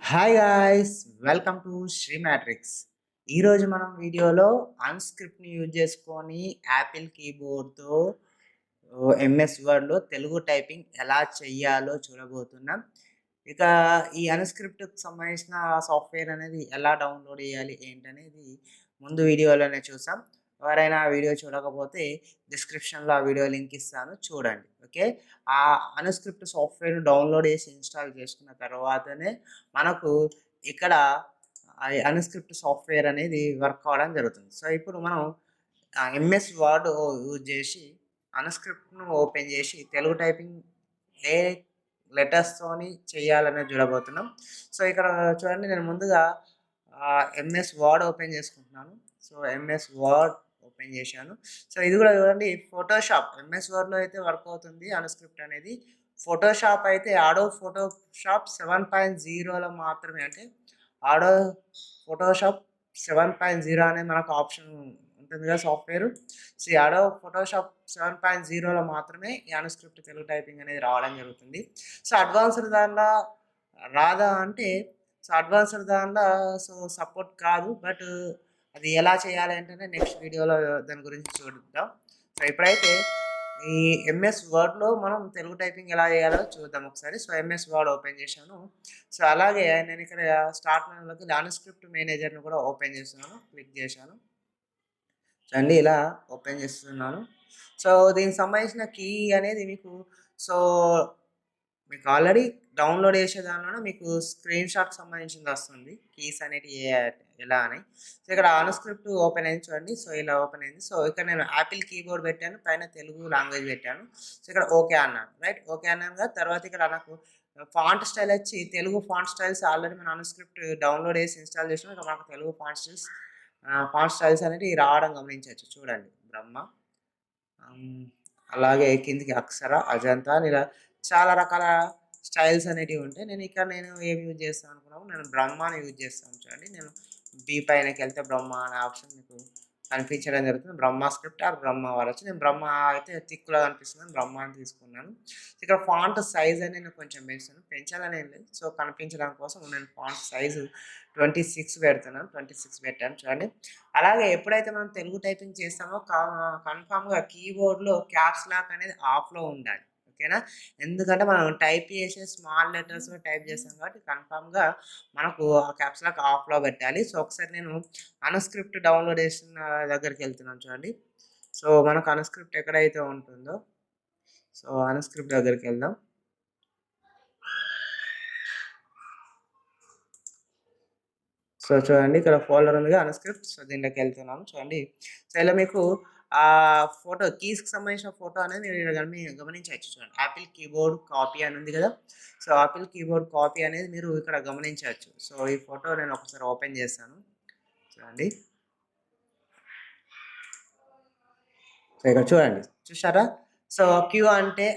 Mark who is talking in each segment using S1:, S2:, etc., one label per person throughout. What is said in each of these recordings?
S1: Hi guys, welcome to Sri Matrix. ఈరోజు మనం వీడియోలో అన్స్క్రిప్ట్ని యూజ్ చేసుకొని యాపిల్ కీబోర్డ్తో ఎంఎస్ వర్డ్లో తెలుగు టైపింగ్ ఎలా చెయ్యాలో చూడబోతున్నాం. ఇక ఈ అన్స్క్రిప్ట్కి సంబంధించిన సాఫ్ట్వేర్ అనేది ఎలా డౌన్లోడ్ చేయాలి ఏంటనేది ముందు వీడియోలోనే చూసాం. ఎవరైనా ఆ వీడియో చూడకపోతే డిస్క్రిప్షన్లో ఆ వీడియో లింక్ ఇస్తాను, చూడండి. ఓకే, ఆ అన్స్క్రిప్ట్ సాఫ్ట్వేర్ డౌన్లోడ్ చేసి ఇన్స్టాల్ చేసుకున్న తర్వాతనే మనకు ఇక్కడ అన్స్క్రిప్ట్ సాఫ్ట్వేర్ అనేది వర్క్ అవ్వడం జరుగుతుంది. సో ఇప్పుడు మనం ఎంఎస్ వర్డ్ యూజ్ చేసి అన్స్క్రిప్ట్ను ఓపెన్ చేసి తెలుగు టైపింగ్ ఏ లెటర్స్తోని చేయాలనేది చూడబోతున్నాం. సో ఇక్కడ చూడండి, నేను ముందుగా ఎంఎస్ వర్డ్ ఓపెన్ చేసుకుంటున్నాను. సో ఎంఎస్ వర్డ్ ఓపెన్ చేశాను. సో ఇది కూడా చూడండి, ఫోటోషాప్ ఎంఎస్ వర్డ్లో అయితే వర్క్ అవుతుంది అన్స్క్రిప్ట్ అనేది. ఫోటోషాప్ అయితే ఆడో ఫోటోషాప్ 7.0లో మాత్రమే, అంటే ఆడో ఫోటోషాప్ 7.0 అనే మనకు ఆప్షన్ ఉంటుంది కదా సాఫ్ట్వేర్. సో ఆడో ఫోటోషాప్ 7.0లో మాత్రమే ఈ అన్స్క్రిప్ట్ తెలుగు టైపింగ్ అనేది రావడం జరుగుతుంది. సో అడ్వాన్స్డ్ దానిలో రాదా అంటే, సో అడ్వాన్స్డ్ దానిలో సో సపోర్ట్ కాదు. బట్ అది ఎలా చేయాలి అంటే నెక్స్ట్ వీడియోలో దాని గురించి చూద్దాం. సో ఇప్పుడైతే ఈ ఎంఎస్ వర్డ్లో మనం తెలుగు టైపింగ్ ఎలా చేయాలో చూద్దాం ఒకసారి. సో ఎంఎస్ వర్డ్ ఓపెన్ చేశాను. సో అలాగే నేను ఇక్కడ స్టార్ట్ మెనూలోకి అన్స్క్రిప్ట్ మేనేజర్ని కూడా ఓపెన్ చేస్తున్నాను, క్లిక్ చేశాను. చూడండి, ఇలా ఓపెన్ చేస్తున్నాను. సో దీనికి సంబంధించిన కీ అనేది సో మీకు ఆల్రెడీ డౌన్లోడ్ చేసే దానిలోనే మీకు స్క్రీన్ షాట్కి సంబంధించింది వస్తుంది, కీస్ అనేటివి ఎలా అని. సో ఇక్కడ అన్స్క్రిప్ట్ ఓపెన్ అయింది చూడండి. సో ఇలా ఓపెన్ అయింది. సో ఇక్కడ నేను యాపిల్ కీబోర్డ్ పెట్టాను, పైన తెలుగు లాంగ్వేజ్ పెట్టాను. సో ఇక్కడ ఓకే అన్నాను, రైట్. ఓకే అన్నాను కదా. తర్వాత ఇక్కడ నాకు ఫాంట్ స్టైల్ వచ్చి తెలుగు ఫాంట్ స్టైల్స్ ఆల్రెడీ మన అన్స్క్రిప్ట్ డౌన్లోడ్ చేసి ఇన్స్టాల్ చేసినా ఇక్కడ మనకు తెలుగు ఫాంట్ స్టైల్స్ అనేవి రావడం గమనించవచ్చు. చూడండి, బ్రహ్మ, అలాగే కిందికి అక్షర, అజంతా అని ఇలా చాలా రకాల స్టైల్స్ అనేటివి ఉంటాయి. నేను ఏమి యూజ్ చేస్తాను అనుకున్నాము, నేను బ్రహ్మాని యూజ్ చేస్తాను. చూడండి, నేను బి పైనకి వెళ్తే బ్రహ్మ అనే ఆప్షన్ మీకు కనిపించడం జరుగుతుంది. బ్రహ్మ స్క్రిప్ట్ ఆర్ బ్రహ్మ వాడచ్చు. నేను బ్రహ్మ అయితే థిక్లో కనిపిస్తుంది, బ్రహ్మ అని తీసుకున్నాను. ఇక్కడ ఫాంట్ సైజ్ అని నేను కొంచెం పెంచాలని ఏం లేదు. సో కనిపించడం కోసం నేను ఫాంట్ సైజు 26 పెడుతున్నాను, 26 పెట్టాను. చూడండి, అలాగే ఎప్పుడైతే మనం తెలుగు టైపింగ్ చేస్తామో కన్ఫామ్గా కీబోర్డ్లో క్యాప్స్ లాక్ అనేది ఆఫ్లో ఉండాలి. ఓకేనా, ఎందుకంటే మనం టైప్ చేసే స్మాల్ లెటర్స్లో టైప్ చేస్తాం కాబట్టి కన్ఫామ్గా మనకు ఆ క్యాప్స్ లాక్ ఆఫ్లో పెట్టాలి. సో ఒకసారి నేను అన్స్క్రిప్ట్ డౌన్లోడ్ చేసిన దగ్గరికి వెళ్తున్నాను. చూడండి, సో మనకు అన్స్క్రిప్ట్ ఎక్కడైతే ఉంటుందో సో అన్స్క్రిప్ట్ దగ్గరికి వెళ్దాం. సో చూడండి, ఇక్కడ ఫోల్డర్ ఉందిగా అన్స్క్రిప్ట్. సో దీంట్లోకి వెళ్తున్నాను. చూడండి, సో ఇలా మీకు ఆ ఫోటో కీస్కి సంబంధించిన ఫోటో అనేది మీరు గమనించవచ్చు. చూడండి, యాపిల్ కీబోర్డ్ కాపీ అని ఉంది కదా. సో యాపిల్ కీబోర్డ్ కాపీ అనేది మీరు ఇక్కడ గమనించవచ్చు. సో ఈ ఫోటో నేను ఒకసారి ఓపెన్ చేస్తాను. చూడండి, సో ఇక్కడ చూడండి, చూసారా. సో క్యూ అంటే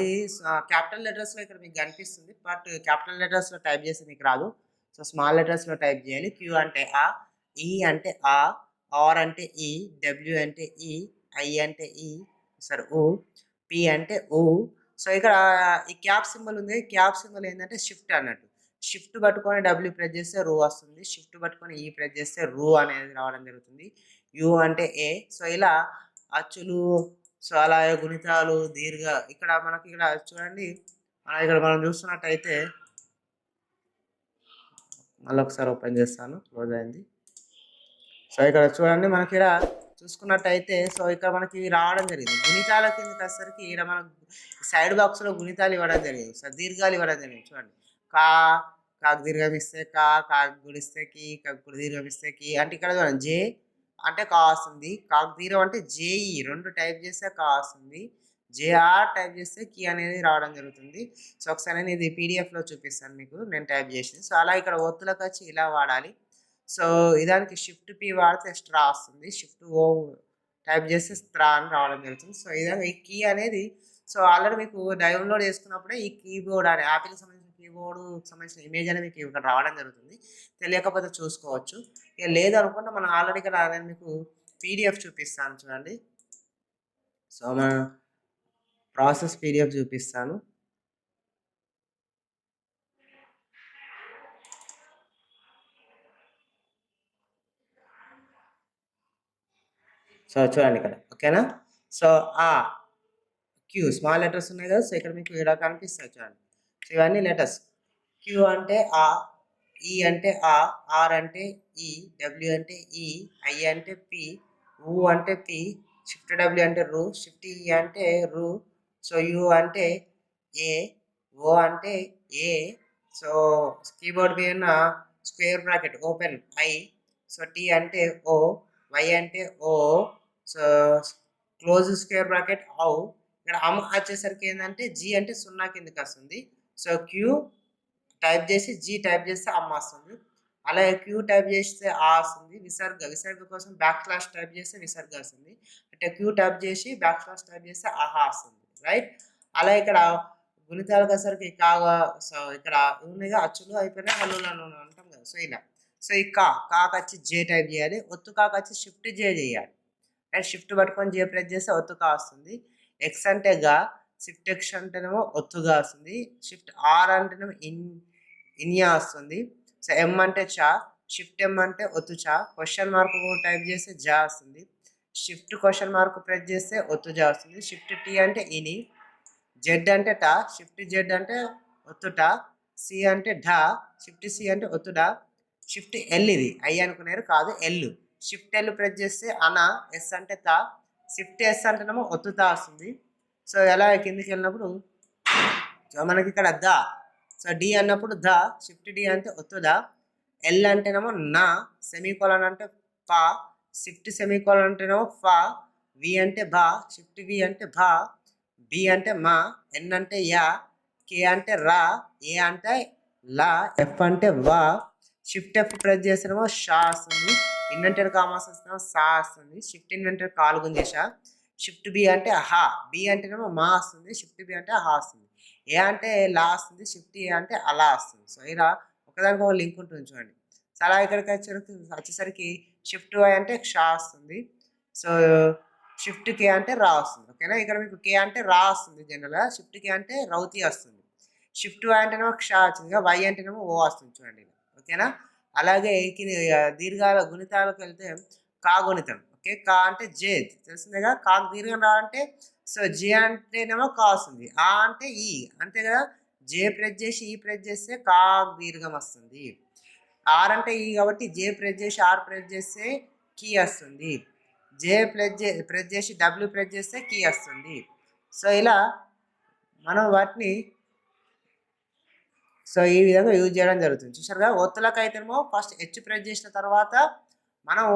S1: ఇది క్యాపిటల్ లెటర్స్లో ఇక్కడ మీకు కనిపిస్తుంది. బట్ క్యాపిటల్ లెటర్స్లో టైప్ చేస్తే మీకు రాదు. సో స్మాల్ లెటర్స్లో టైప్ చేయాలి. క్యూ అంటే ఈ అంటే ఆర్ అంటే ఈ, డబ్ల్యూ అంటే ఈ, ఐ అంటే ఈ, సరే ఊ, పి అంటే ఊ. సో ఇక్కడ ఈ క్యాప్ సింబల్ ఉంది. క్యాప్ సింబల్ ఏంటంటే షిఫ్ట్ అన్నట్టు. షిఫ్ట్ పట్టుకొని డబ్ల్యూ ప్రెస్ చేస్తే రూ వస్తుంది. షిఫ్ట్ పట్టుకొని ఈ ప్రెస్ చేస్తే రూ అనేది రావడం జరుగుతుంది. యూ అంటే ఏ. సో ఇలా అచ్చులు, సో అలాగే గుణితాలు, ఇక్కడ మనకి ఇక్కడ చూడండి, ఇక్కడ మనం చూస్తున్నట్టయితే మళ్ళీ ఒకసారి ఓపెన్ చేస్తాను, క్లోజ్ అయింది. సో ఇక్కడ చూడండి, మనకి ఇక్కడ చూసుకున్నట్టయితే సో ఇక్కడ మనకి రావడం జరిగింది. గుణితాల కిందకి వచ్చేసరికి ఇక్కడ మనకు సైడ్ బాక్స్లో గుణితాలు ఇవ్వడం జరిగింది. సో దీర్ఘాలు ఇవ్వడం జరిగింది. చూడండి, కాకు దీర్ఘం ఇస్తే కాకు గుడిస్తే కాకు దీర్ఘం ఇస్తే అంటే ఇక్కడ చూడండి, జే అంటే కా వస్తుంది, కాకు దీర్ఘం అంటే జేఈ, రెండు టైప్ చేస్తే కా వస్తుంది, జేఆర్ టైప్ చేస్తే కీ అనేది రావడం జరుగుతుంది. సో ఒకసారి నేను ఇది పీడిఎఫ్లో చూపిస్తాను మీకు, నేను టైప్ చేసింది. సో అలా ఇక్కడ ఒత్తులకు వచ్చి ఇలా వాడాలి. సో ఇదానికి షిఫ్ట్ పి వాడితే స్ట్రా వస్తుంది, షిఫ్ట్ ఓ టైప్ చేస్తే స్ట్రా అని రావడం జరుగుతుంది. సో ఈ కీ అనేది సో ఆల్రెడీ మీకు డౌన్లోడ్ చేసుకున్నప్పుడే ఈ కీబోర్డ్ అని యాపిల్కి సంబంధించిన కీబోర్డ్ సంబంధించిన ఇమేజ్ అనేది మీకు ఇక్కడ రావడం జరుగుతుంది. తెలియకపోతే చూసుకోవచ్చు. ఇక లేదనుకుంటే మనం ఆల్రెడీ ఇక్కడ నేను మీకు పీడిఎఫ్ చూపిస్తాను. చూడండి, సో మన ప్రాసెస్ పీడిఎఫ్ చూపిస్తాను. సో చూడండి ఇక్కడ ఓకేనా. సో ఆ క్యూ స్మాల్ లెటర్స్ ఉన్నాయి కదా, సో ఇక్కడ మీకు ఇలా కనిపిస్తాయి చూడండి. సో ఇవన్నీ లెటర్స్. క్యూ అంటే ఆ, ఈ అంటే ఆ, ఆర్ అంటే ఈ, డబ్ల్యూ అంటే ఈ, ఐ అంటే పి, ఊ అంటే పి, షిఫ్ట్ డబ్ల్యూ అంటే రు, షిఫ్ట్ ఈ అంటే రు, సో యు అంటే ఏ, ఓ అంటే ఏ, సో కీబోర్డ్ మీద స్క్వేర్ బ్రాకెట్ ఓపెన్ ఐ, సో టీ అంటే ఓ, వై అంటే ఓ, సో క్లోజ్ స్క్వేర్ బ్రాకెట్ ఔ. ఇక్కడ అమ్ వచ్చేసరికి ఏంటంటే జీ అంటే సున్నా కిందకి వస్తుంది. సో క్యూ టైప్ చేసి జీ టైప్ చేస్తే అమ్మ వస్తుంది. అలాగే క్యూ టైప్ చేస్తే ఆ వస్తుంది. విసర్గ కోసం బ్యాక్ స్లాష్ టైప్ చేస్తే విసర్గ వస్తుంది. అంటే క్యూ టైప్ చేసి బ్యాక్ స్లాష్ టైప్ చేస్తే ఆహా వస్తుంది, రైట్. అలా ఇక్కడ గుణితాలకు వచ్చేసరికి కాగా, సో ఇక్కడ ఉన్నాయిగా అచ్చులు అయిపోయినాయి, హల్లులు అంటాం కదా, సో ఇలా. సో ఈ కాకు వచ్చి జే టైప్ చేయాలి, ఒత్తు కాకు వచ్చి షిఫ్ట్ జే చేయాలి. అండ్ షిఫ్ట్ పట్టుకొని జే ప్రెస్ చేస్తే ఒత్తుగా వస్తుంది. ఎక్స్ అంటే గా, షిఫ్ట్ ఎక్స్ అంటేనేమో ఒత్తుగా వస్తుంది. షిఫ్ట్ ఆర్ అంటేనేమో ఇన్యా వస్తుంది. సో ఎం అంటే చా, షిఫ్ట్ ఎం అంటే ఒత్తు చా, క్వశ్చన్ మార్క్ టైప్ చేస్తే జా వస్తుంది. షిఫ్ట్ క్వశ్చన్ మార్క్ ప్రెస్ చేస్తే ఒత్తు జా వస్తుంది. షిఫ్ట్ టీ అంటే ఇని, జెడ్ అంటే టా, షిఫ్ట్ జెడ్ అంటే ఒత్తుట, సి అంటే ఢా, షిఫ్ట్ సి అంటే ఒత్తుడా, షిఫ్ట్ ఎల్ ఇది ఐ అనుకున్నారు కాదు ఎల్. షిఫ్ట్ ఎల్ ప్రెస్ చేస్తే అన, ఎస్ అంటే తా, షిఫ్ట్ ఎస్ అంటేనేమో ఒత్తుతా వస్తుంది. సో ఎలా కిందికి వెళ్ళినప్పుడు సో మనకి ఇక్కడ ద, సో డి అన్నప్పుడు ద, షిఫ్ట్ డి అంటే ఒత్తుదా, ఎల్ అంటేనేమో నా, సెమీకోలన్ అంటే పా, షిఫ్ట్ సెమీకోలన్ అంటేనేమో ఫా, వి అంటే బా, షిఫ్ట్ వి అంటే భా, బి అంటే మా, ఎన్ అంటే యా, కే అంటే రా, ఏ అంటే లా, ఎఫ్ అంటే వా, షిఫ్ట్ ఎఫ్ ప్రెస్ చేస్తేనేమో షా వస్తుంది. ఇన్వెంటెడ్ కామాస్ వస్తేనేమో సా వస్తుంది. షిఫ్ట్ ఇన్వెంటెడ్ కాలు గుంజేసా. షిఫ్ట్ బి అంటే హా, బి అంటేనేమో మా వస్తుంది, షిఫ్ట్ బి అంటే హా వస్తుంది. ఏ అంటే లా వస్తుంది, షిఫ్ట్ ఏ అంటే అలా వస్తుంది. సో ఇలా ఒకదానికి ఒక లింక్ ఉంటుంది చూడండి. సో అలా ఇక్కడికి వచ్చేసరికి షిఫ్ట్ వై అంటే క్షా వస్తుంది. సో షిఫ్ట్ కే అంటే రా వస్తుంది, ఓకేనా. ఇక్కడ మీకు కే అంటే రా వస్తుంది జనరల్గా, షిఫ్ట్ కే అంటే రౌతి వస్తుంది. షిఫ్ట్ వై అంటేనేమో క్షా వచ్చింది, వై అంటేనేమో ఓ వస్తుంది చూడండి, ఓకేనా. అలాగే దీర్ఘాల గుణితాలకు వెళ్తే కా గుణితం, ఓకే. కా అంటే జే తెలిసిందేగా, కాకు దీర్ఘం రావాలంటే సో జే అంటేనేమో కా వస్తుంది, ఆ అంటే ఈ అంతే కదా. జే ప్రెస్ చేసి ఈ ప్రెస్ చేస్తే కాకు దీర్ఘం వస్తుంది. ఆర్ అంటే ఈ కాబట్టి జే ప్రెస్ చేసి ఆర్ ప్రెస్ చేస్తే కీ వస్తుంది. జే ప్రెస్ చేసి డబ్ల్యూ ప్రెస్ చేస్తే కీ వస్తుంది. సో ఇలా మనం వాటిని సో ఈ విధంగా యూజ్ చేయడం జరుగుతుంది. చూసారుగా, ఒత్తులకైతేనేమో ఫస్ట్ హెచ్ ప్రెస్ చేసిన తర్వాత మనం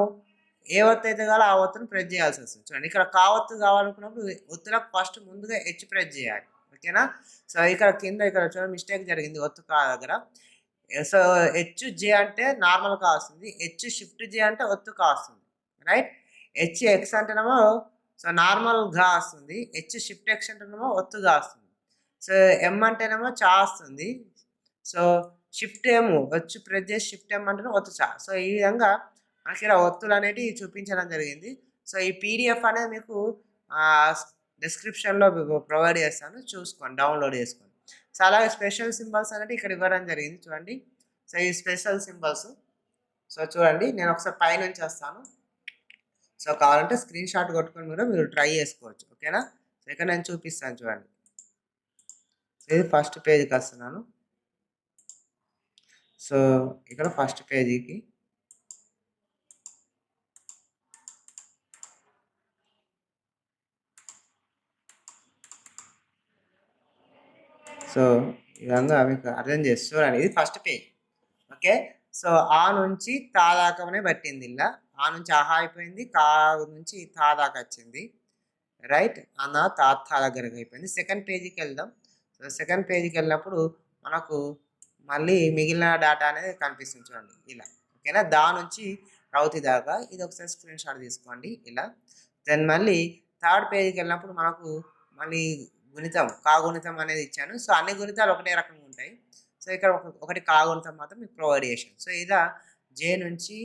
S1: ఏ ఒత్తు అయితే కావాలో ఆ ఒత్తును ప్రెస్ చేయాల్సి వస్తుంది. చూడండి ఇక్కడ కావత్తు కావాలనుకున్నప్పుడు ఒత్తులకు ఫస్ట్ ముందుగా హెచ్ ప్రెస్ చేయాలి, ఓకేనా. సో ఇక్కడ కింద ఇక్కడ చూడండి మిస్టేక్ జరిగింది ఒత్తు కా దగ్గర. సో హెచ్ జే అంటే నార్మల్ కా వస్తుంది, హెచ్ షిఫ్ట్ జే అంటే ఒత్తు కా వస్తుంది, రైట్. హెచ్ ఎక్స్ అంటేనేమో సో నార్మల్ గా వస్తుంది, హెచ్ షిఫ్ట్ ఎక్స్ అంటేనేమో ఒత్తుగా వస్తుంది. సో ఎం అంటేనేమో చా వస్తుంది. సో షిఫ్ట్ ఏమో వచ్చి ప్రెస్ చేసి షిఫ్ట్ ఎం అంటేనే ఒత్తు చా. సో ఈ విధంగా మనకి ఇలా ఒత్తులు అనేటివి చూపించడం జరిగింది. సో ఈ పీడిఎఫ్ అనేది మీకు డిస్క్రిప్షన్లో ప్రొవైడ్ చేస్తాను, చూసుకోండి, డౌన్లోడ్ చేసుకోండి. సో అలాగే స్పెషల్ సింబల్స్ అనేది ఇక్కడ ఇవ్వడం జరిగింది చూడండి. సో ఈ స్పెషల్ సింబల్స్ సో చూడండి, నేను ఒకసారి పైనుంచి వస్తాను. సో కావాలంటే స్క్రీన్ షాట్ కొట్టుకొని కూడా మీరు ట్రై చేసుకోవచ్చు, ఓకేనా. సో ఇక్కడ నేను చూపిస్తాను చూడండి. సో ఇది ఫస్ట్ పేజీకి వస్తున్నాను. సో ఇక్కడ ఫస్ట్ పేజీకి సో ఈ విధంగా మీకు అర్థం చేసి చూడండి, ఇది ఫస్ట్ పేజ్, ఓకే. సో ఆ నుంచి తా దాకానే పట్టింది ఇలా, ఆ నుంచి ఆహా అయిపోయింది, కా నుంచి తా దాకా వచ్చింది, రైట్. అన్న తాత దగ్గరకు అయిపోయింది. సెకండ్ పేజీకి వెళ్దాం. సో సెకండ్ పేజీకి వెళ్ళినప్పుడు మనకు మళ్ళీ మిగిలిన డేటా అనేది కనిపిస్తుంది చూడండి ఇలా, ఓకేనా. దా నుంచి రౌతి దాకా ఇది ఒకసారి స్క్రీన్ షాట్ తీసుకోండి ఇలా. దెన్ మళ్ళీ థర్డ్ పేజీకి వెళ్ళినప్పుడు మనకు మళ్ళీ గుణితం కాగుణితం అనేది ఇచ్చాను. సో అన్ని గుణితాలు ఒకటే రకంగా ఉంటాయి. సో ఇక్కడ ఒకటి కాగుణితం మాత్రం మీకు ప్రొవైడ్ చేశాను. సో ఇలా జే నుంచి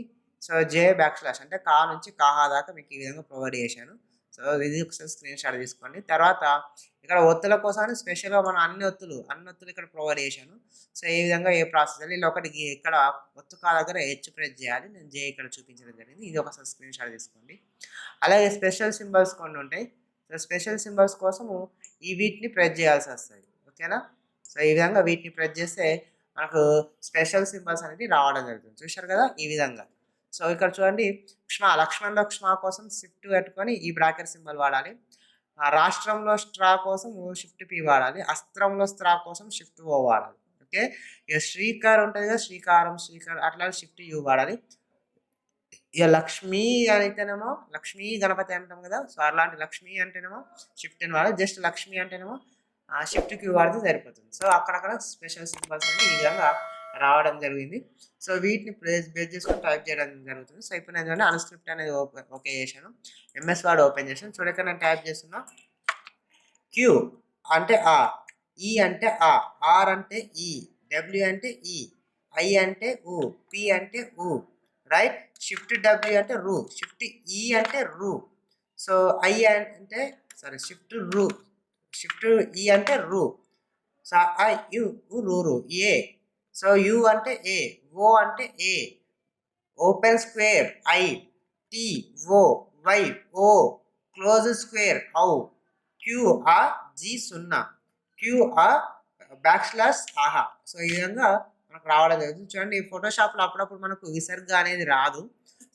S1: సో జే బ్యాక్ స్లాష్ అంటే కా నుంచి కాహా దాకా మీకు ఈ విధంగా ప్రొవైడ్ చేశాను. సో ఇది ఒకసారి స్క్రీన్ షాట్ తీసుకోండి. తర్వాత ఇక్కడ ఒత్తుల కోసమని స్పెషల్‌గా మనం అన్ని ఒత్తులు ఇక్కడ ప్రొవైడ్ చేశాను. సో ఈ విధంగా ఏ ప్రాసెస్ ఇలా ఒకటి ఇక్కడ ఒత్తు కా దగ్గర హెచ్ ప్రెస్ చేయాలి. నేను జే ఇక్కడ చూపించడం జరిగింది. ఇది ఒకసారి స్క్రీన్ షాట్ తీసుకోండి. అలాగే స్పెషల్ సింబల్స్ కొన్ని ఉంటాయి. సో స్పెషల్ సింబల్స్ కోసము వీటిని ప్రెస్ చేయాల్సి వస్తది. ఓకేనా? సో ఈ విధంగా వీటిని ప్రెస్ చేస్తే మనకు స్పెషల్ సింబల్స్ అనేది రావడం జరుగుతుంది. చూశారు కదా ఈ విధంగా. సో ఇక్కడ చూడండి లక్ష్మణ్‌లో కోసం షిఫ్ట్ పెట్టుకొని ఈ బ్రాకెట్ సింబల్ వాడాలి. రాష్ట్రంలో స్ట్రా కోసం షిఫ్ట్ పి వాడాలి. అస్త్రంలో స్త్రా కోసం షిఫ్ట్ ఓ వాడాలి. ఓకే. ఇక శ్రీకార్ ఉంటుంది కదా శ్రీకారం అట్లా షిఫ్ట్ యు వాడాలి. ఇక లక్ష్మి అయితేనేమో లక్ష్మీ గణపతి అంటాం కదా. సో అలాంటి లక్ష్మి అంటేనేమో షిఫ్ట్ అని వాడాలి. జస్ట్ లక్ష్మి అంటేనేమో షిఫ్ట్ క్యూ వాడితే సరిపోతుంది. సో అక్కడక్కడ స్పెషల్ సింబల్స్ అనేది ఈ విధంగా రావడం జరిగింది. సో వీటిని బేస్ చేసుకొని టైప్ చేయడం జరుగుతుంది. సో ఇప్పుడు నేను అన్స్క్రిప్ట్ అనేది ఓకే చేశాను. ఎంఎస్ వర్డ్ ఓపెన్ చేశాను. చూడక నేను టైప్ చేస్తున్నా. క్యూ అంటే ఆ, ఈ అంటే ఆ, ఆర్ అంటే ఈ, డబ్ల్యూ అంటే ఈ, ఐ అంటే ఊ, పి అంటే ఊ, రైట్. షిఫ్ట్ డబ్ల్యూ అంటే రూ, షిఫ్ట్ ఈ అంటే రూ. సో ఐ అంటే షిఫ్ట్ రూ, షిఫ్ట్ ఈ అంటే రూ. సో ఐ యు రూ ఏ. సో యు అంటే ఏ, ఓ అంటే ఏ, ఓపెన్ స్క్వేర్ ఐ, టీ ఓ, వై ఓ, క్లోజ్ స్క్వేర్ ఔ, క్యూ ఆ, జీ 0, క్యూ ఆ బ్యాక్ / ఆహా. సో ఈ విధంగా మనకు రావడం జరుగుతుంది. చూడండి ఫోటోషాప్లో అప్పుడప్పుడు మనకు విసర్గ అనేది రాదు.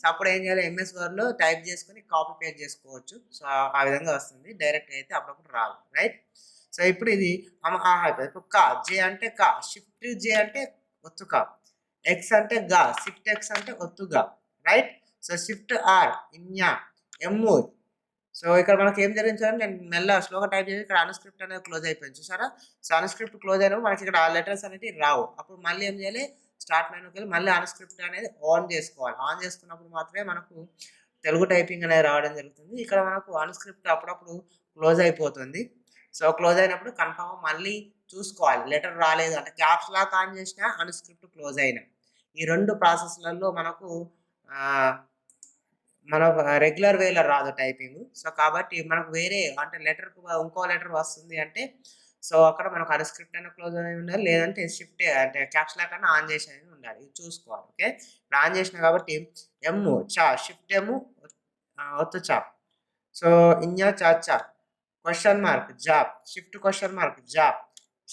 S1: సో అప్పుడు ఏం చేయాలి, ఎంఎస్ వర్డ్లో టైప్ చేసుకొని కాపీ పేస్ట్ చేసుకోవచ్చు. సో ఆ విధంగా వస్తుంది. డైరెక్ట్ అయితే అప్పుడప్పుడు రాదు, రైట్. సో ఇప్పుడు ఇది ఆహా అయిపోయింది. ఇప్పుడు కా, జే అంటే కా, షిఫ్ట్ జే అంటే ఒత్తుకా, ఎక్స్ అంటే గా, షిఫ్ట్ ఎక్స్ అంటే ఒత్తుగా, రైట్. సో షిఫ్ట్ ఆర్ ఇన్యా, ఎమ్ము. సో ఇక్కడ మనకి ఏం జరిగింది చూడండి, నేను మెల్ల స్లోగా టైప్ చేసి ఇక్కడ అన్స్క్రిప్ట్ అనేది క్లోజ్ అయిపోయింది చూసారా. సో అన్స్క్రిప్ట్ క్లోజ్ అయినప్పుడు మనకి ఇక్కడ లెటర్స్ అనేవి రావు. అప్పుడు మళ్ళీ ఏం చేయాలి, స్టార్ట్ మెనూకి వెళ్ళి మళ్ళీ అన్స్క్రిప్ట్ అనేది ఆన్ చేసుకోవాలి. ఆన్ చేసుకున్నప్పుడు మాత్రమే మనకు తెలుగు టైపింగ్ అనేది రావడం జరుగుతుంది. ఇక్కడ మనకు అన్స్క్రిప్ట్ అప్పుడప్పుడు క్లోజ్ అయిపోతుంది. సో క్లోజ్ అయినప్పుడు కన్ఫర్మ్ మళ్ళీ చూసుకోవాలి. లెటర్ రాలేదు అంటే క్యాప్స్ లాక్ ఆన్ చేసినా అన్స్క్రిప్ట్ క్లోజ్ అయినా ఈ 2 ప్రాసెస్లలో మనకు మన రెగ్యులర్ వేలో రాదు టైపింగ్. సో కాబట్టి మనకు వేరే అంటే లెటర్‌కు ఇంకో లెటర్ వస్తుంది అంటే సో అక్కడ మనకు అన్‌స్క్రిప్ట్ అయినా క్లోజ్ అయి ఉండాలి. లేదంటే షిఫ్ట్ అంటే క్యాప్స్ లాక్ అన్నా ఆన్ చేసి ఉండాలి. ఇది చూసుకోవాలి. ఓకే. ఇప్పుడు ఆన్ చేసినా కాబట్టి ఎమ్ చ, షిఫ్ట్ ఎమ్ ఒత్తు చ. సో ఇన్య చ చ, క్వెషన్ మార్క్ జాబ్, షిఫ్ట్ క్వెషన్ మార్క్ జాబ్,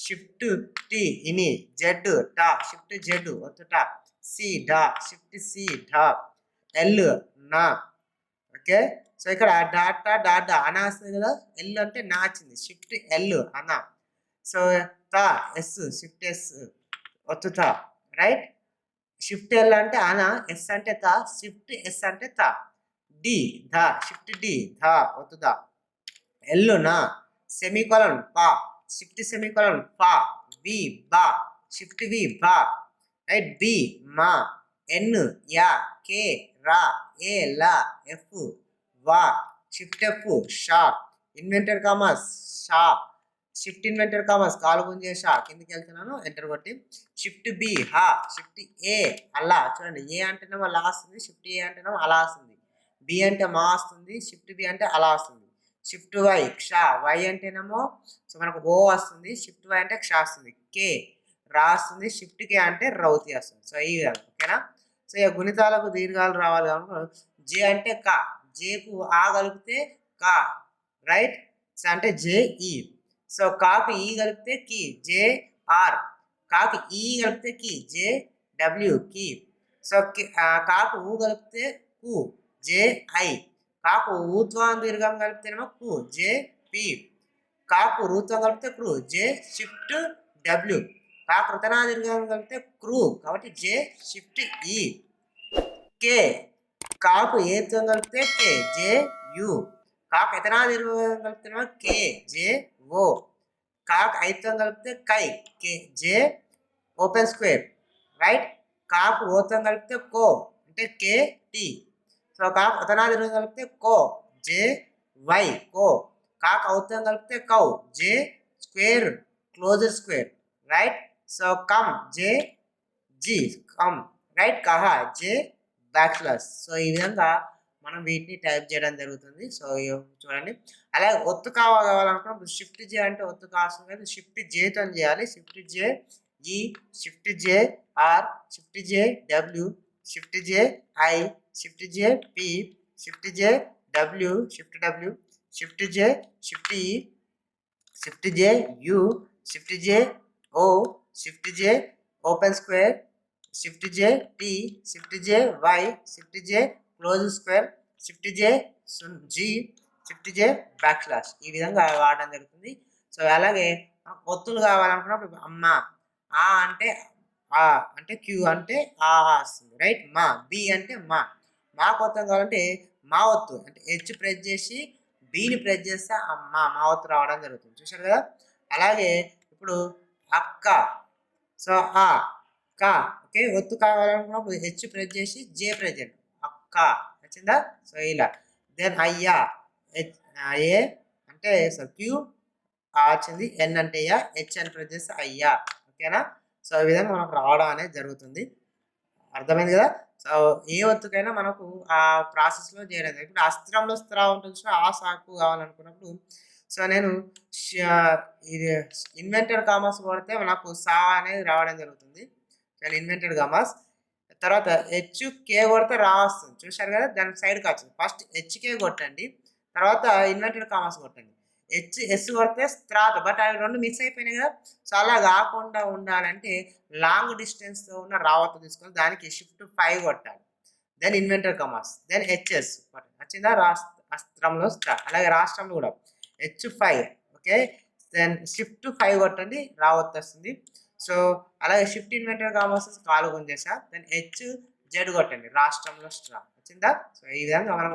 S1: షిఫ్ట్ టి ఇని, జెడ్ టా, షిఫ్ట్ జెడ్ ఒత్తు టా, సి డా, షిఫ్ట్ సి ఢా, ఎల్ నా. ఓకే. సో ఇక్కడ డాటా డాటా అనా వస్తుంది కదా, ఎల్ అంటే నా వచ్చింది, షిఫ్ట్ ఎల్ అనా. సో తా ఎస్, షిఫ్ట్ ఎస్ ఒత్తుతా, రైట్. షిఫ్ట్ ఎల్ అంటే అనా, ఎస్ అంటే తా, షిఫ్ట్ ఎస్ అంటే తా, డి ధా, షిఫ్ట్ డి ధా ఒత్తుదా, ఎల్ నా, సెమీకోలన్ పా, షిఫ్ట్ సెమీకోలన్ పా, వి బా, షిఫ్ట్ వి బా, రైట్. బి మా, ఎన్ యా, కే రా, ఏ లా, ఎఫ్ వా, shift F Shah, invented commerce Shah, shift invented commerce కాలు గుంజే షా, కిందికి వెళ్తున్నాను ఎంటర్ కొట్టి, షిఫ్ట్ బి హా, షిఫ్ట్ ఏ అలా. చూడండి ఏ అంటేనేమో అలా వస్తుంది, షిఫ్ట్ ఏ అంటేనేమో అలా వస్తుంది, బి అంటే మా వస్తుంది, షిఫ్ట్ బి అంటే అలా వస్తుంది, షిఫ్ట్ వై క్ష, వై అంటేనేమో సో మనకు ఓ వస్తుంది, షిఫ్ట్ వై అంటే క్ష వస్తుంది, కే రా వస్తుంది, షిఫ్ట్ కే అంటే రౌతి వస్తుంది. సో ఈ విధంగా. ఓకేనా. సో ఇక గుణితాలకు దీర్ఘాలు రావాలి కాబట్టి జే అంటే కా, జేకు ఆ కలిపితే కా, రైట్. సో అంటే జే ఈ. సో కాకు ఈ కలిపితే కి, జే ఆర్. కాకు ఈ కలిపితే కి, జే డబ్ల్యూ కి. సో కాకు ఊ కలిపితే కు, జే ఐ. కాకు ఊత్వం దీర్ఘం కలిపితేనేమో కు, జే పి. కాకు రూత్వం కలిపితే క్రూ, జే షిఫ్ట్ డబ్ల్యూ. కాకు కృతనా దీర్ఘం కలిపితే క్రూ కాబట్టి జే షిఫ్ట్ ఈ. కే కాకు ఏత్వం కలిపితే కే, జే యు. కాకు ఎతనా దీర్ఘం కలిపితేనేమో కే, జే ఓ. కాకు ఐత్వం కలిపితే కై, కే, జే ఓపెన్ స్క్వేర్, రైట్. కాకు ఓత్వం కలిపితే కో అంటే కే టి. సో కాకు అతనా దీర్ఘం కలిపితే కో, జే వై కో. కాకు ఔత్వం కలిపితే కౌ, J square close square, right. So comma, J G comma, right. కహా, జే బ్యాక్ స్లాష్. సో ఈ విధంగా మనం వీటిని టైప్ చేయడం జరుగుతుంది. సో, చూడండి. అలాగే ఒత్తు కావాలనుకున్నప్పుడు షిఫ్ట్ జే అంటే ఒత్తు కావాల్సింది కాదు. షిఫ్ట్ జేతోని చేయాలి. Shift J E, shift J R, shift J W, shift J I, shift J P, shift J W, shift W, shift J, shift E, shift J U, shift J O, shift J open square, shift J T, shift J Y, shift J close square, shift J G, shift J back slash ఈ విధంగా వాడడం జరుగుతుంది. So అలాగే ఒత్తులు కావాలనుకున్నప్పుడు అమ్మ ఆ అంటే ఆ అంటే క్యూ అంటే ఆ వస్తుంది రైట్. మా బి అంటే మా కొత్త కావాలంటే మా ఒత్తు అంటే హెచ్ ప్రెస్ చేసి బిని ప్రెస్ చేస్తే మా ఒత్తు రావడం జరుగుతుంది. చూశారు కదా. అలాగే ఇప్పుడు అక్క సో ఆ కా ఓకే ఒత్తు కావాలనుకున్నప్పుడు హెచ్ ప్రెస్ చేసి జే ప్రెస్ చేయండి అక్క వచ్చిందా. సో ఇలా దెన్ అయ్యా ఏ అంటే సో క్యూ వచ్చింది, ఎన్ అంటే యా, హెచ్ అని ప్రెస్ చేస్తే అయ్యా ఓకేనా. సో ఈ విధంగా మనకు రావడం అనేది జరుగుతుంది. అర్థమైంది కదా. సో ఏ ఒత్తుకైనా మనకు ఆ ప్రాసెస్లో చేయడం. ఇప్పుడు అస్త్రంలో స్త్రా ఉంటుంది సో ఆ సాకు కావాలనుకున్నప్పుడు సో నేను ఇది ఇన్వెంటెడ్ కామర్స్ కొడితే నాకు సా అనేది రావడం జరుగుతుంది. నేను ఇన్వెంటెడ్ కామర్స్ తర్వాత హెచ్కే కొడితే రా వస్తుంది. చూశారు కదా. దాని సైడ్కి వచ్చింది. ఫస్ట్ హెచ్కే కొట్టండి, తర్వాత ఇన్వెంటెడ్ కామర్స్ కొట్టండి. ఎస్ కొడితే స్త్రాత బట్ అవి రెండు మిక్స్ అయిపోయినాయి కదా. సో అలా కాకుండా ఉండాలంటే లాంగ్ డిస్టెన్స్తో ఉన్న రావత్తు తీసుకొని దానికి షిఫ్ట్ 5 కొట్టాలి. Then inverted commas then HS వచ్చిందా. అస్త్రంలో స్టార్. అలాగే రాష్ట్రంలో కూడా H5 ఓకే. దెన్ షిఫ్ట్ 5 కొట్టండి రావత్తు వస్తుంది. సో అలాగే షిఫ్ట్ ఇన్వెంటెడ్ కామర్స్ కాలు గుంజేసా. దెన్ జెడ్ కొట్టండి రాష్ట్రంలో స్ట్రా వచ్చిందా. సో ఈ విధంగా మనం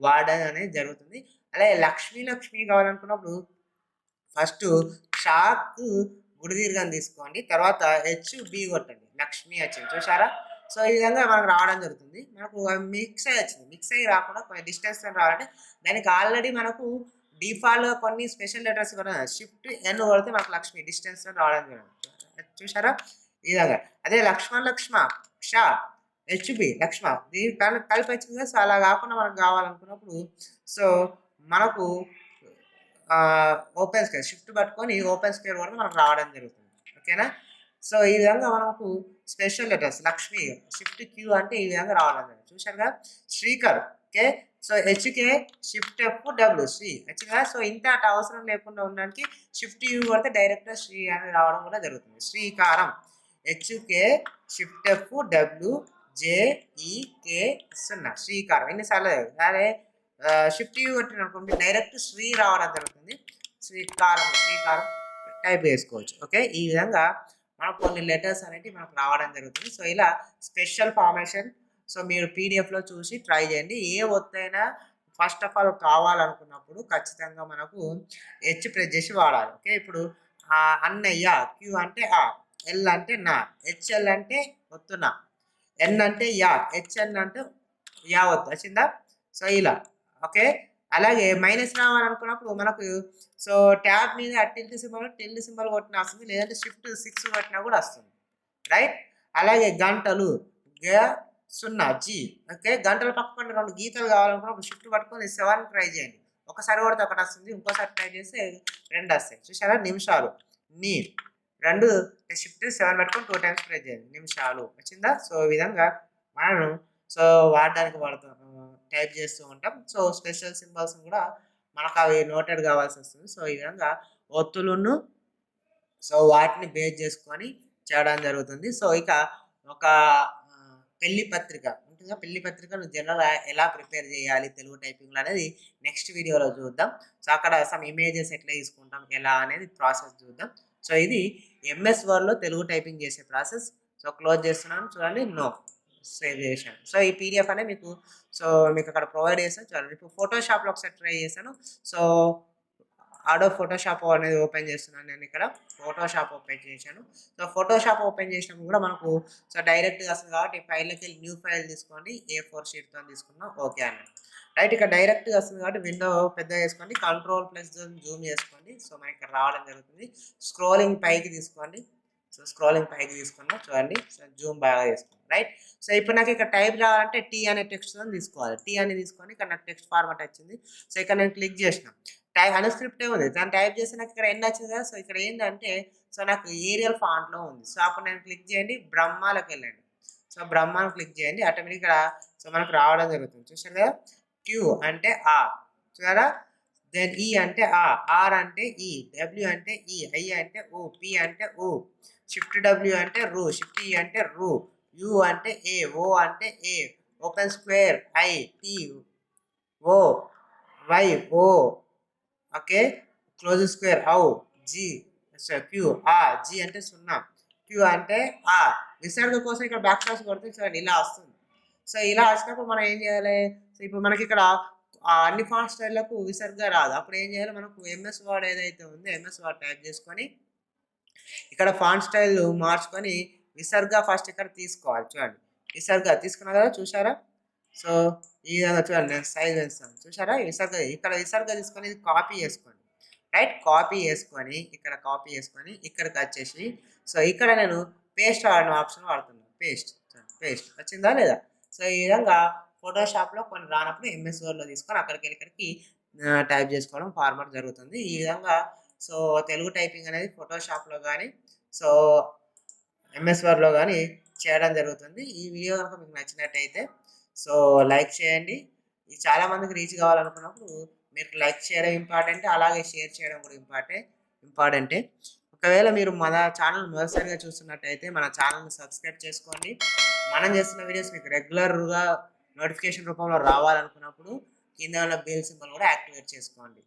S1: వాడడం అనేది జరుగుతుంది. అలాగే లక్ష్మి కావాలనుకున్నప్పుడు ఫస్ట్ షాక్ గుడి దీర్ఘం తీసుకోండి, తర్వాత బి కొట్టండి లక్ష్మి వచ్చింది. చూసారా. సో ఈ విధంగా మనకు రావడం జరుగుతుంది. మనకు మిక్స్ అయ్యి వచ్చింది. మిక్స్ అయ్యి రాకుండా కొంచెం డిస్టెన్స్ రావాలంటే దానికి ఆల్రెడీ మనకు డిఫాల్ట్గా కొన్ని స్పెషల్ లెటర్స్ కూడా షిఫ్ట్ ఎన్ కొడితే మనకు లక్ష్మి డిస్టెన్స్ రావడం జరుగుతుంది. చూసారా ఈ విధంగా. అదే లక్ష్మ షా హెచ్బి లక్ష్మ దీని కలిపి వచ్చింది కదా. సో అలా కాకుండా మనకు కావాలనుకున్నప్పుడు సో మనకు ఓపెన్ స్క్వేర్ షిఫ్ట్ పట్టుకొని ఓపెన్ స్క్వేర్ కూడా మనకు రావడం జరుగుతుంది ఓకేనా. సో ఈ విధంగా మనకు special letters Lakshmi shift Q అంటే ఈ విధంగా రావడం జరుగుతుంది. చూశారు కదా. Srikar okay. So HK shift F W Sri వచ్చిందా. సో ఇంత అవసరం లేకుండా ఉండడానికి షిఫ్ట్ యూ కొడితే డైరెక్ట్గా శ్రీ అని రావడం కూడా జరుగుతుంది. శ్రీకారం హెచ్కే షిఫ్ట్ ఎఫ్ డబ్ల్యూ జేఈకే సున్నా శ్రీకారం ఎన్నిసార్లు అదే షిఫ్ట్ యూ కొట్టిన అనుకోండి డైరెక్ట్ శ్రీ రావడం జరుగుతుంది. శ్రీకారం టైప్ చేసుకోవచ్చు ఓకే. ఈ విధంగా మనకు కొన్ని లెటర్స్ అనేవి మనకు రావడం జరుగుతుంది. సో ఇలా స్పెషల్ ఫార్మేషన్ సో మీరు పీడిఎఫ్లో చూసి ట్రై చేయండి. ఏ ఒత్తైనా ఫస్ట్ ఆఫ్ ఆల్ కావాలనుకున్నప్పుడు ఖచ్చితంగా మనకు హెచ్ ప్రెస్ చేసి వాడాలి ఓకే. ఇప్పుడు అన్నయ్య క్యూ అంటే ఆ, ఎల్ అంటే నా, హెచ్ఎల్ అంటే ఒత్తునా, ఎన్ అంటే యా, హెచ్ఎన్ అంటే యా ఒత్తు వచ్చిందా. సో ఇలా ఓకే. అలాగే మైనస్ రావాలనుకున్నప్పుడు మనకు సో ట్యాబ్ మీద టిల్ట్ సింబల్ కొట్టినా వస్తుంది, లేదంటే షిఫ్ట్ 6 కొట్టినా కూడా వస్తుంది రైట్. అలాగే గంటలు సున్నా జీ ఓకే. గంటల పక్కన 2 గీతలు కావాలనుకున్నప్పుడు షిఫ్ట్ పట్టుకొని 7 ట్రై చేయండి. ఒకసారి కొడితే ఒకటి వస్తుంది, ఇంకోసారి ట్రై చేస్తే 2 వస్తాయి. చూసారా. నిమిషాలు నీ 2 షిఫ్ట్ 7 పట్టుకొని 2 టైమ్స్ ట్రై చేయండి నిమిషాలు వచ్చిందా. సో ఈ విధంగా మనం సో వాడడానికి టైప్ చేస్తూ ఉంటాం. సో స్పెషల్ సింబల్స్ కూడా మనకు అవి నోటెడ్ కావాల్సి వస్తుంది. సో ఈ విధంగా ఒత్తులను సో వాటిని బేస్ చేసుకొని చేయడం జరుగుతుంది. సో ఇక ఒక పెళ్లి పత్రిక ఉంటుందా, పెళ్లి పత్రికను జనరల్ ఎలా ప్రిపేర్ చేయాలి తెలుగు టైపింగ్లో అనేది నెక్స్ట్ వీడియోలో చూద్దాం. సో అక్కడ సమ్ ఇమేజెస్ ఎట్లా తీసుకుంటాం ఎలా అనేది ప్రాసెస్ చూద్దాం. సో ఇది ఎంఎస్ వర్డ్లో తెలుగు టైపింగ్ చేసే ప్రాసెస్. సో క్లోజ్ చేస్తున్నాను చూడండి. నో సేవ్ చేశాను. సో ఈ పీడిఎఫ్ అనేది మీకు అక్కడ ప్రొవైడ్ చేస్తాను చూడండి. ఇప్పుడు ఫోటోషాప్లో ఒకసారి ట్రై చేశాను. సో ఆడో ఫోటోషాప్ అనేది ఓపెన్ చేస్తున్నాను. నేను ఇక్కడ ఫోటోషాప్ ఓపెన్ చేశాను. సో ఫోటోషాప్ ఓపెన్ చేసినప్పుడు కూడా మనకు సో డైరెక్ట్గా వస్తుంది కాబట్టి ఫైల్లోకి వెళ్ళి న్యూ ఫైల్ తీసుకోండి. A4 షీట్తో తీసుకున్నాం ఓకే అన్నట్టు రైట్. ఇక్కడ డైరెక్ట్గా వస్తుంది కాబట్టి విండో పెద్ద చేసుకోండి, Ctrl+Z జూమ్ చేసుకోండి. సో మనకి ఇక్కడ రావడం జరుగుతుంది. స్క్రోలింగ్ పైకి తీసుకోండి. సో స్క్రోలింగ్ పైకి తీసుకున్నాం చూడండి. సో జూమ్ బాగా చేసుకోండి. రైట్. సో ఇప్పుడు నాకు ఇక్కడ టైప్ రావాలంటే టీ అనే టెక్స్ట్‌తోని తీసుకోవాలి. టీ అని తీసుకొని ఇక్కడ నాకు టెక్స్ట్ ఫార్మాట్ వచ్చింది. సో ఇక్కడ నేను క్లిక్ చేసిన. అన్‌స్క్రిప్టే ఉంది. దాన్ని టైప్ చేస్తే నాకు ఇక్కడ ఎన్ వచ్చింది కదా! సో ఇక్కడ ఏందంటే సో నాకు ఏరియల్ ఫాంట్‌లో ఉంది. సో అప్పుడు నేను క్లిక్ చేయండి బ్రహ్మాలోకెళ్ళండి. సో బ్రహ్మాని క్లిక్ చేయండి. ఆటోమేటిక్‌గా సో మనకు రావడం జరుగుతుంది. చూసారు కదా! క్యూ అంటే ఆ. చూసారా? దెన్ ఈ అంటే ఆ, ఆర్ అంటే ఈ, డబ్ల్యూ అంటే ఈ, ఐ అంటే ఓ, పి అంటే ఓ, షిఫ్ట్ డబ్ల్యూ అంటే రు, షిఫ్ట్ ఈ అంటే రు, యు అంటే ఏ, ఓ అంటే ఏ, ఓపెన్ స్క్వేర్ ఐ, టి, ఓ, వై, ఓ, ఓకే, క్లోజ్ స్క్వేర్ ఔ, జి, క్యూ ఆ, జి అంటే 0, క్యూ అంటే ఆ. విసర్గ కోసం ఇక్కడ బ్యాక్ స్లాష్ కొడితే చూడండి ఇలా వస్తుంది. సో ఇలా వచ్చినప్పుడు మనం ఏం చేయాలి? సో ఇప్పుడు మనకి ఇక్కడ అన్ని ఫాంట్ స్టైల్‌లకు విసర్గ రాదు. అప్పుడు ఏం చేయాలి? మనకు ఎంఎస్ వర్డ్ ఏదైతే ఉందో ఎంఎస్ వర్డ్ టైప్ చేసుకొని ఇక్కడ ఫాంట్ స్టైల్ మార్చుకొని విసర్గ ఫస్ట్ ఇక్కడ తీసుకోవాలి. చూడండి. విసర్గ తీసుకున్నా కదా! చూసారా? సో ఈ విధంగా చూడండి నేను సైజ్ పెంచుతాను. చూసారా? ఈ విసర్గ ఇక్కడ విసర్గ తీసుకొని ఇది కాపీ చేసుకోండి. రైట్. కాపీ చేసుకొని ఇక్కడ కాపీ చేసుకొని ఇక్కడికొచ్చేసి సో ఇక్కడ నేను పేస్ట్ అనే ఆప్షన్ వాడుతున్నాను. పేస్ట్. పేస్ట్ వచ్చిందా లేదా? సో ఈ విధంగా ఫోటోషాప్‌లో కొన్ని రానప్పుడు ఎంఎస్ వర్డ్‌లో తీసుకొని అక్కడికెళ్ళి ఇక్కడికి టైప్ చేసుకోవడం ఫార్మాట్ జరుగుతుంది. ఈ విధంగా సో తెలుగు టైపింగ్ అనేది ఫోటోషాప్‌లో గాని సో ఎంఎస్ వర్డ్‌లో గాని చేయడం జరుగుతుంది. ఈ వీడియో గనుక మీకు నచ్చినట్టయితే సో లైక్ చేయండి. ఇది చాలా మందికి రీచ్ కావాలనుకున్నప్పుడు మీరు లైక్ చేయడం ఇంపార్టెంట్. అలాగే షేర్ చేయడం కూడా ఇంపార్టెంటే. ఒకవేళ మీరు మన ఛానల్ మొదటిసారిగా చూస్తున్నట్టయితే మన ఛానల్‌ని సబ్స్క్రైబ్ చేసుకోండి. మనం చేస్తున్న వీడియోస్ మీకు రెగ్యులర్‌గా నోటిఫికేషన్ రూపంలో రావాలనుకున్నప్పుడు కింద ఉన్న బెల్ సింబల్ కూడా యాక్టివేట్ చేసుకోండి.